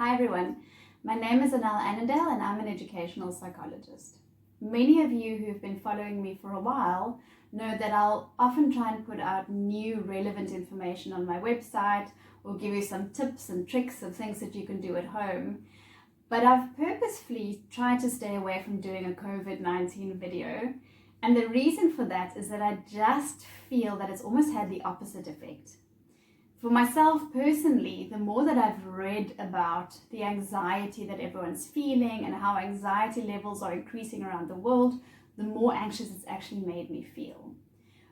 Hi everyone, my name is Anel Annandale and I'm an educational psychologist. Many of you who've been following me for a while know that I'll often try and put out new relevant information on my website or give you some tips and tricks of things that you can do at home. But I've purposefully tried to stay away from doing a COVID-19 video. And the reason for that is that I just feel that it's almost had the opposite effect. For myself personally, the more that I've read about the anxiety that everyone's feeling and how anxiety levels are increasing around the world, the more anxious it's actually made me feel.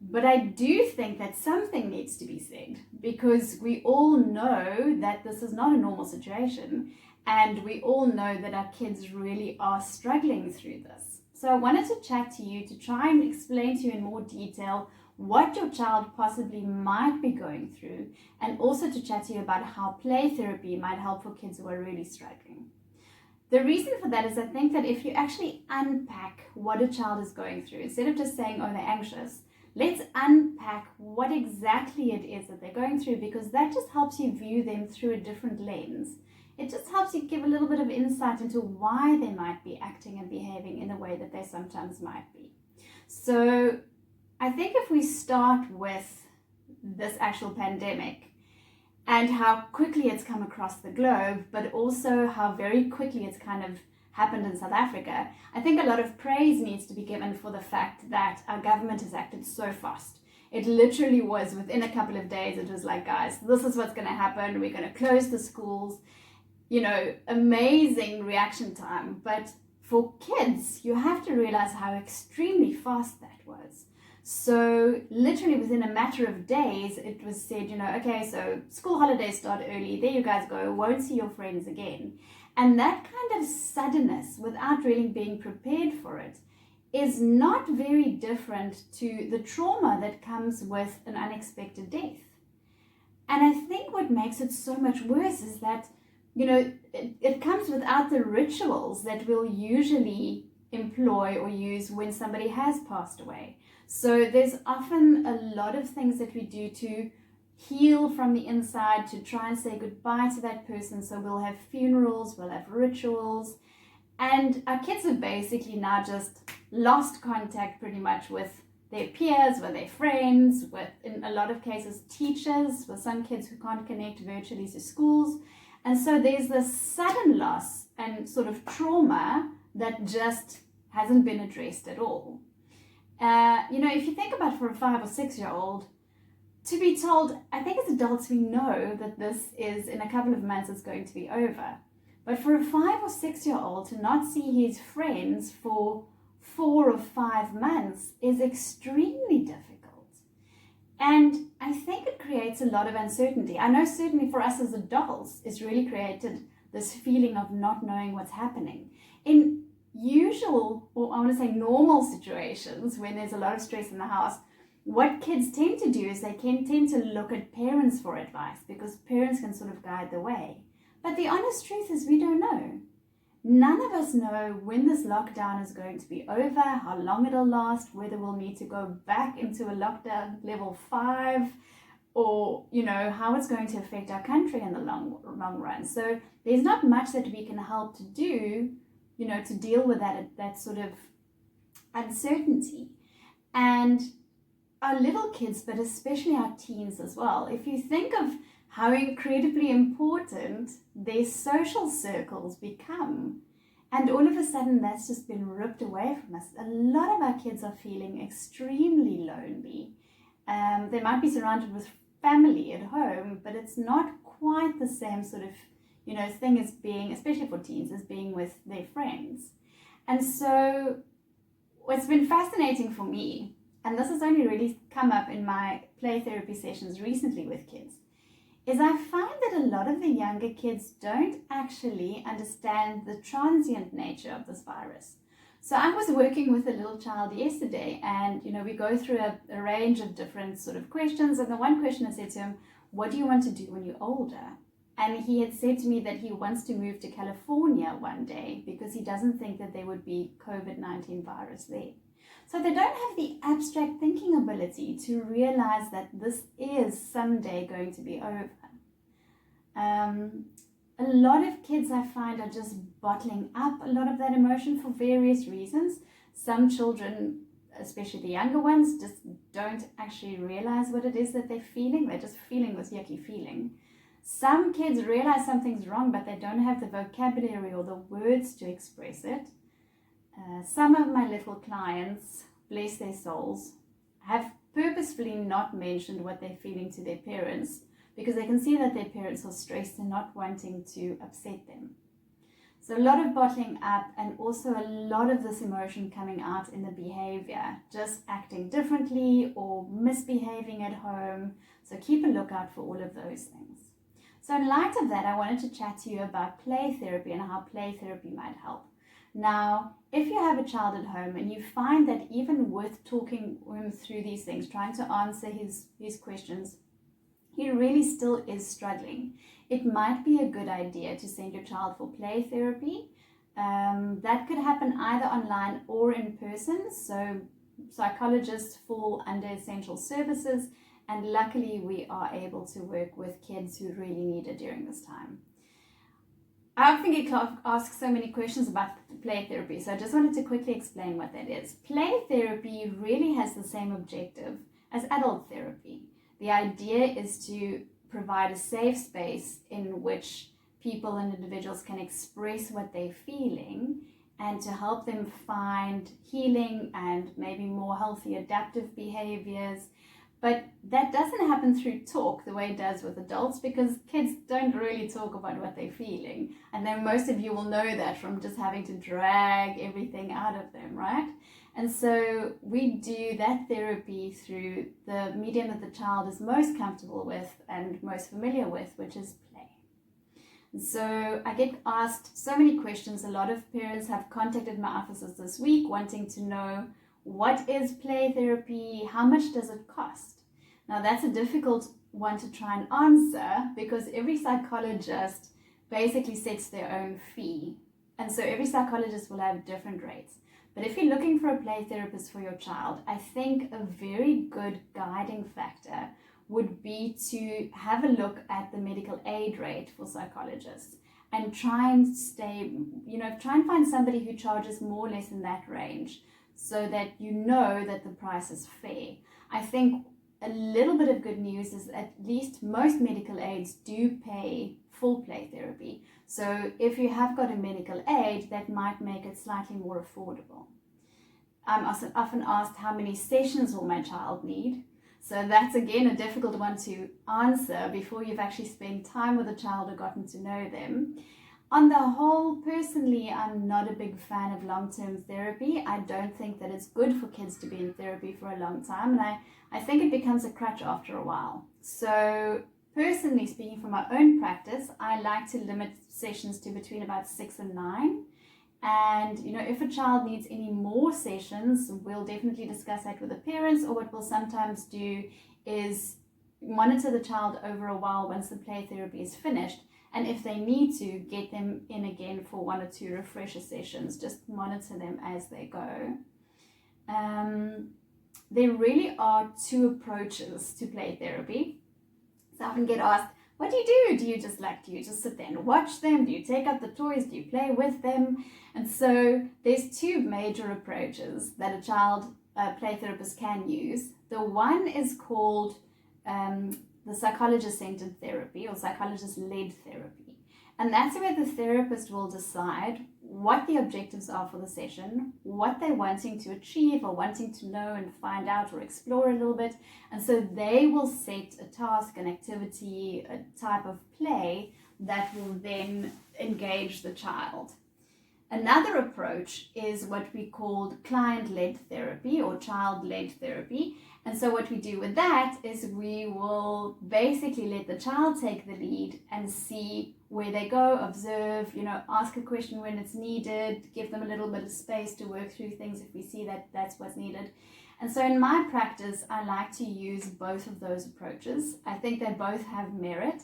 But I do think that something needs to be said, because we all know that this is not a normal situation, and we all know that our kids really are struggling through this. So I wanted to chat to you to try and explain to you in more detail what your child possibly might be going through, and also to chat to you about how play therapy might help for kids who are really struggling. The reason for that is I think that if you actually unpack what a child is going through, instead of just saying, oh, they're anxious, let's unpack what exactly it is that they're going through, because that just helps you view them through a different lens. It just helps you give a little bit of insight into why they might be acting and behaving in the way that they sometimes might be. So I think if we start with this actual pandemic and how quickly it's come across the globe, but also how very quickly it's kind of happened in South Africa, I think a lot of praise needs to be given for the fact that our government has acted so fast. It literally was within a couple of days, it was like, guys, this is what's going to happen. We're going to close the schools. Amazing reaction time. But for kids, you have to realize how extremely fast that was. So literally within a matter of days, it was said, okay, so school holidays start early. There you guys go. Won't see your friends again. And that kind of suddenness, without really being prepared for it, is not very different to the trauma that comes with an unexpected death. And I think what makes it so much worse is that, it comes without the rituals that we'll usually employ or use when somebody has passed away. So there's often a lot of things that we do to heal from the inside, to try and say goodbye to that person. So we'll have funerals, we'll have rituals, and our kids have basically now just lost contact pretty much with their peers, with their friends, with, in a lot of cases, teachers, with some kids who can't connect virtually to schools. And so there's this sudden loss and sort of trauma that just hasn't been addressed at all. If you think about for a 5 or 6 year old, to be told, I think as adults we know that this is in a couple of months it's going to be over. But for a 5 or 6 year old to not see his friends for 4 or 5 months is extremely difficult. And I think it creates a lot of uncertainty. I know certainly for us as adults, it's really created this feeling of not knowing what's happening. In usual, or I want to say normal situations, when there's a lot of stress in the house, what kids tend to do is they can tend to look at parents for advice, because parents can sort of guide the way. But the honest truth is we don't know. None of us know when this lockdown is going to be over, how long it'll last, whether we'll need to go back into a lockdown level 5, or, how it's going to affect our country in the long run. So there's not much that we can help to do, to deal with that sort of uncertainty. And our little kids, but especially our teens as well, if you think of how incredibly important their social circles become, and all of a sudden that's just been ripped away from us. A lot of our kids are feeling extremely lonely. They might be surrounded with family at home, but it's not quite the same sort of thing as being, especially for teens, as being with their friends. And so what's been fascinating for me, and this has only really come up in my play therapy sessions recently with kids, is I find that a lot of the younger kids don't actually understand the transient nature of this virus. So I was working with a little child yesterday, and we go through a range of different sort of questions, and the one question I said to him, what do you want to do when you're older? And he had said to me that he wants to move to California one day because he doesn't think that there would be COVID-19 virus there. So they don't have the abstract thinking ability to realize that this is someday going to be over. a lot of kids I find are just bottling up a lot of that emotion for various reasons. Some children, especially the younger ones, just don't actually realize what it is that they're feeling. They're just feeling this yucky feeling. Some kids realize something's wrong, but they don't have the vocabulary or the words to express it. Some of my little clients, bless their souls, have purposefully not mentioned what they're feeling to their parents because they can see that their parents are stressed and not wanting to upset them. So a lot of bottling up, and also a lot of this emotion coming out in the behavior, just acting differently or misbehaving at home. So keep a lookout for all of those things. So in light of that, I wanted to chat to you about play therapy and how play therapy might help. Now, if you have a child at home and you find that even with talking him through these things, trying to answer his questions, he really still is struggling, it might be a good idea to send your child for play therapy. That could happen either online or in person. So psychologists fall under essential services, and luckily we are able to work with kids who really need it during this time. I often get asked so many questions about play therapy, so I just wanted to quickly explain what that is. Play therapy really has the same objective as adult therapy. The idea is to provide a safe space in which people and individuals can express what they're feeling, and to help them find healing and maybe more healthy adaptive behaviors. But that doesn't happen through talk the way it does with adults, because kids don't really talk about what they're feeling. And then most of you will know that from just having to drag everything out of them, right? And so we do that therapy through the medium that the child is most comfortable with and most familiar with, which is play. And so I get asked so many questions. A lot of parents have contacted my offices this week wanting to know, what is play therapy? How much does it cost? Now that's a difficult one to try and answer, because every psychologist basically sets their own fee. And so every psychologist will have different rates. But if you're looking for a play therapist for your child, I think a very good guiding factor would be to have a look at the medical aid rate for psychologists and try and find somebody who charges more or less in that range, so that you know that the price is fair. I think a little bit of good news is at least most medical aids do pay full play therapy. So if you have got a medical aid, that might make it slightly more affordable. I'm also often asked, how many sessions will my child need? So that's again a difficult one to answer before you've actually spent time with a child or gotten to know them. On the whole, personally, I'm not a big fan of long-term therapy. I don't think that it's good for kids to be in therapy for a long time, and I think it becomes a crutch after a while. So personally speaking, from my own practice, I like to limit sessions to between about 6 and 9. And if a child needs any more sessions, we'll definitely discuss that with the parents, or what we'll sometimes do is monitor the child over a while once the play therapy is finished. And if they need to, get them in again for 1 or 2 refresher sessions, just monitor them as they go. There really are 2 approaches to play therapy. So I often get asked, what do you do? Do you just sit there and watch them? Do you take out the toys? Do you play with them? And so there's 2 major approaches that a child play therapist can use. The one is called the psychologist-centered therapy, or psychologist-led therapy. And that's where the therapist will decide what the objectives are for the session, what they're wanting to achieve or wanting to know and find out or explore a little bit. And so they will set a task, an activity, a type of play that will then engage the child. Another approach is what we call client-led therapy or child-led therapy. And so what we do with that is we will basically let the child take the lead and see where they go, observe, ask a question when it's needed, give them a little bit of space to work through things if we see that that's what's needed. And so in my practice, I like to use both of those approaches. I think they both have merit.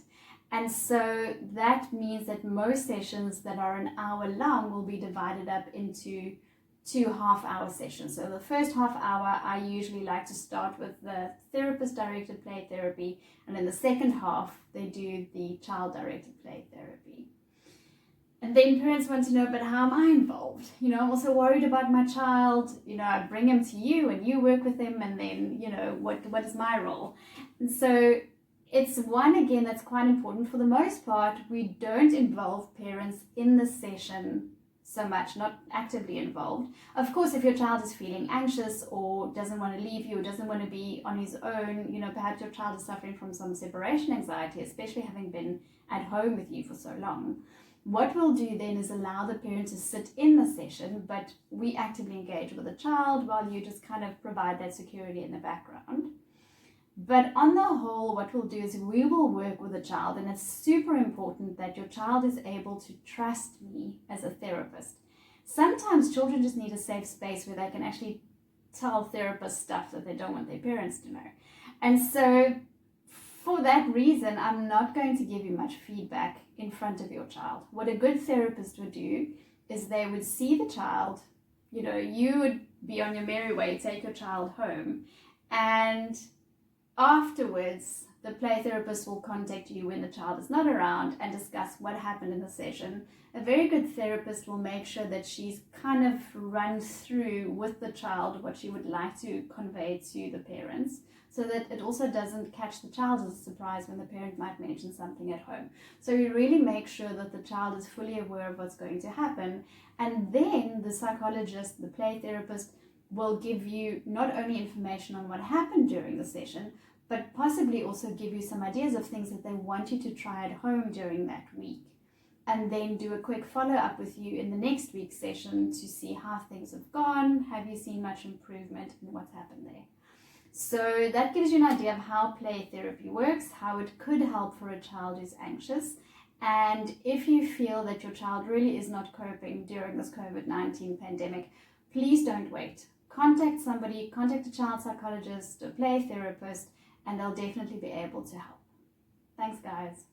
And so that means that most sessions that are an hour long will be divided up into 2 half-hour sessions. So the first half hour, I usually like to start with the therapist-directed play therapy, and in the second half, they do the child-directed play therapy. then parents want to know, but how am I involved? You know, I'm also worried about my child. You know, I bring him to you and you work with him, and then, you know, what is my role? And so it's one, again, that's quite important. For the most part, we don't involve parents in the session so much, not actively involved. Of course, if your child is feeling anxious or doesn't want to leave you or doesn't want to be on his own, you know, perhaps your child is suffering from some separation anxiety, especially having been at home with you for so long. What we'll do then is allow the parent to sit in the session, but we actively engage with the child while you just kind of provide that security in the background. But on the whole, what we'll do is we will work with the child, and it's super important that your child is able to trust me as a therapist. Sometimes children just need a safe space where they can actually tell therapists stuff that they don't want their parents to know. And so for that reason, I'm not going to give you much feedback in front of your child. What a good therapist would do is they would see the child, you know, you would be on your merry way, take your child home, and afterwards, the play therapist will contact you when the child is not around and discuss what happened in the session. A very good therapist will make sure that she's kind of run through with the child what she would like to convey to the parents, so that it also doesn't catch the child as a surprise when the parent might mention something at home. So we really make sure that the child is fully aware of what's going to happen. And then the psychologist, the play therapist, will give you not only information on what happened during the session, but possibly also give you some ideas of things that they want you to try at home during that week. And then do a quick follow-up with you in the next week's session to see how things have gone. Have you seen much improvement and what's happened there? So that gives you an idea of how play therapy works, how it could help for a child who's anxious. And if you feel that your child really is not coping during this COVID-19 pandemic, please don't wait. Contact somebody, contact a child psychologist, a play therapist, and they'll definitely be able to help. Thanks, guys.